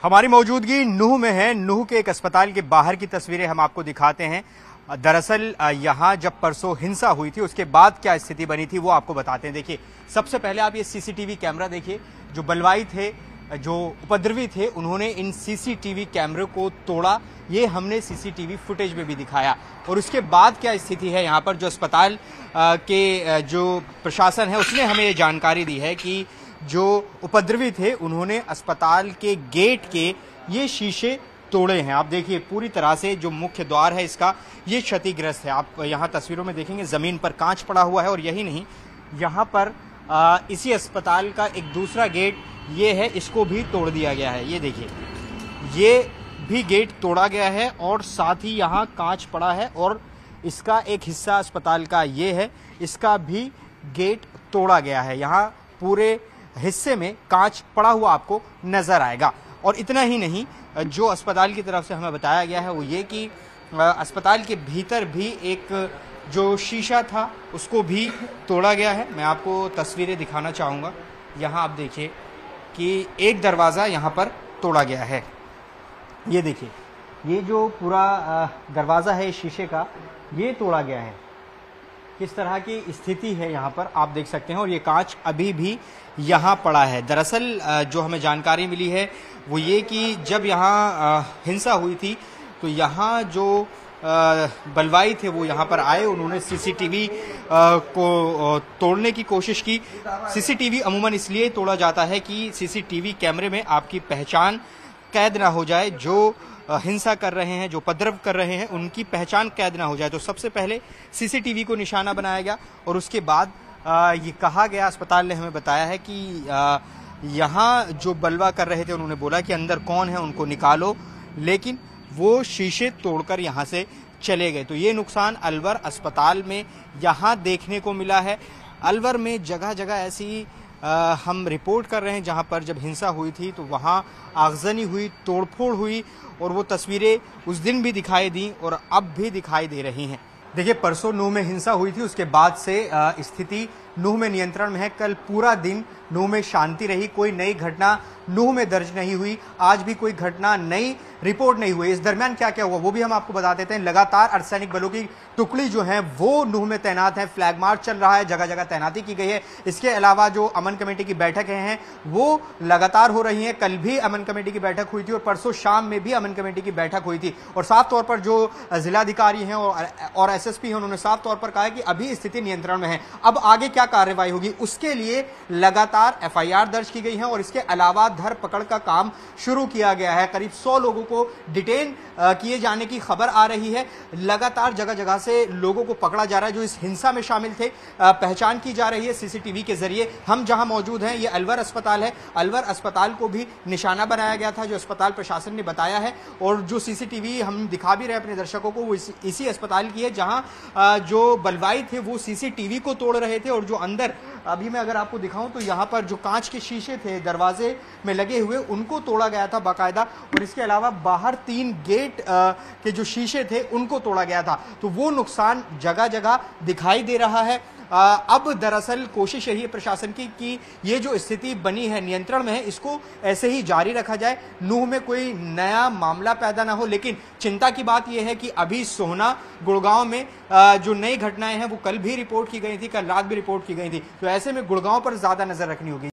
हमारी मौजूदगी नूह में है। नूह के एक अस्पताल के बाहर की तस्वीरें हम आपको दिखाते हैं। दरअसल यहाँ जब परसों हिंसा हुई थी उसके बाद क्या स्थिति बनी थी वो आपको बताते हैं। देखिए, सबसे पहले आप ये सीसीटीवी कैमरा देखिए। जो बलवाई थे, जो उपद्रवी थे, उन्होंने इन सीसीटीवी कैमरे को तोड़ा। ये हमने सीसीटीवी फुटेज में भी दिखाया। और उसके बाद क्या स्थिति है यहाँ पर, जो अस्पताल के जो प्रशासन है उसने हमें ये जानकारी दी है कि जो उपद्रवी थे उन्होंने अस्पताल के गेट के ये शीशे तोड़े हैं। आप देखिए, पूरी तरह से जो मुख्य द्वार है इसका ये क्षतिग्रस्त है। आप यहाँ तस्वीरों में देखेंगे ज़मीन पर कांच पड़ा हुआ है। और यही नहीं, यहाँ पर इसी अस्पताल का एक दूसरा गेट ये है, इसको भी तोड़ दिया गया है। ये देखिए, ये भी गेट तोड़ा गया है और साथ ही यहाँ कांच पड़ा है। और इसका एक हिस्सा अस्पताल का ये है, इसका भी गेट तोड़ा गया है। यहाँ पूरे हिस्से में कांच पड़ा हुआ आपको नजर आएगा। और इतना ही नहीं, जो अस्पताल की तरफ से हमें बताया गया है वो ये कि अस्पताल के भीतर भी एक जो शीशा था उसको भी तोड़ा गया है। मैं आपको तस्वीरें दिखाना चाहूँगा। यहाँ आप देखिए कि एक दरवाज़ा यहाँ पर तोड़ा गया है। ये देखिए, ये जो पूरा दरवाज़ा है शीशे का, ये तोड़ा गया है। किस तरह की स्थिति है यहाँ पर आप देख सकते हैं। और ये कांच अभी भी यहाँ पड़ा है। दरअसल जो हमें जानकारी मिली है वो ये कि जब यहाँ हिंसा हुई थी तो यहाँ जो बलवाई थे वो यहाँ पर आए। उन्होंने सीसीटीवी को तोड़ने की कोशिश की। सीसीटीवी अमूमन इसलिए तोड़ा जाता है कि सीसीटीवी कैमरे में आपकी पहचान कैद ना हो जाए। जो हिंसा कर रहे हैं, जो उपद्रव कर रहे हैं, उनकी पहचान कैद ना हो जाए। तो सबसे पहले सीसीटीवी को निशाना बनाया गया और उसके बाद ये कहा गया, अस्पताल ने हमें बताया है कि यहाँ जो बलवा कर रहे थे उन्होंने बोला कि अंदर कौन है उनको निकालो, लेकिन वो शीशे तोड़कर यहाँ से चले गए। तो ये नुकसान अलवर अस्पताल में यहाँ देखने को मिला है। अलवर में जगह जगह ऐसी हम रिपोर्ट कर रहे हैं जहां पर जब हिंसा हुई थी तो वहां आगजनी हुई, तोड़फोड़ हुई। और वो तस्वीरें उस दिन भी दिखाई दी और अब भी दिखाई दे रही हैं। देखिए, परसों नूह में हिंसा हुई थी, उसके बाद से स्थिति नूह में नियंत्रण में है। कल पूरा दिन नूह में शांति रही। कोई नई घटना नूह में दर्ज नहीं हुई। आज भी कोई घटना नई रिपोर्ट नहीं हुई। इस दरमियान क्या क्या हुआ वो भी हम आपको बता देते हैं। लगातार अर्धसैनिक बलों की टुकड़ी जो है वो नूह में तैनात है। फ्लैग मार्च चल रहा है, जगह जगह तैनाती की गई है। इसके अलावा जो अमन कमेटी की बैठकें हैं वो लगातार हो रही हैं। कल भी अमन कमेटी की बैठक हुई थी और परसों शाम में भी अमन कमेटी की बैठक हुई थी। और साफ तौर पर जो जिलाधिकारी हैं और एसएसपी हैं उन्होंने साफ तौर पर कहा है कि अभी स्थिति नियंत्रण में है। अब आगे क्या कार्रवाई होगी उसके लिए लगातार एफआईआर दर्ज की गई है। और इसके अलावा धरपकड़ का काम शुरू किया गया है। करीब 100 लोगों को डिटेन किए जाने की खबर आ रही है। लगातार जगह जगह से लोगों को पकड़ा जा रहा है जो इस हिंसा में शामिल थे। पहचान की जा रही है सीसीटीवी के जरिए। हम जहां मौजूद हैं ये अलवर अस्पताल है। अलवर अस्पताल को भी निशाना बनाया गया था, जो अस्पताल प्रशासन ने बताया है। और जो सीसीटीवी हम दिखा भी रहे अपने दर्शकों को वो इसी अस्पताल की है जहां जो बलवाई थे वो सीसीटीवी को तोड़ रहे थे। और जो अंदर अभी मैं अगर आपको दिखाऊं तो यहाँ पर जो कांच के शीशे थे दरवाजे में लगे हुए उनको तोड़ा गया था बाकायदा। और इसके अलावा बाहर 3 गेट के जो शीशे थे उनको तोड़ा गया था। तो वो नुकसान जगह जगह दिखाई दे रहा है। अब दरअसल कोशिश यही है प्रशासन की कि ये जो स्थिति बनी है नियंत्रण में है, इसको ऐसे ही जारी रखा जाए। नूह में कोई नया मामला पैदा ना हो। लेकिन चिंता की बात यह है कि अभी सोहना, गुड़गांव में जो नई घटनाएं हैं वो कल भी रिपोर्ट की गई थी, कल रात भी रिपोर्ट की गई थी। तो ऐसे में गुड़गांव पर ज्यादा नजर रखनी होगी।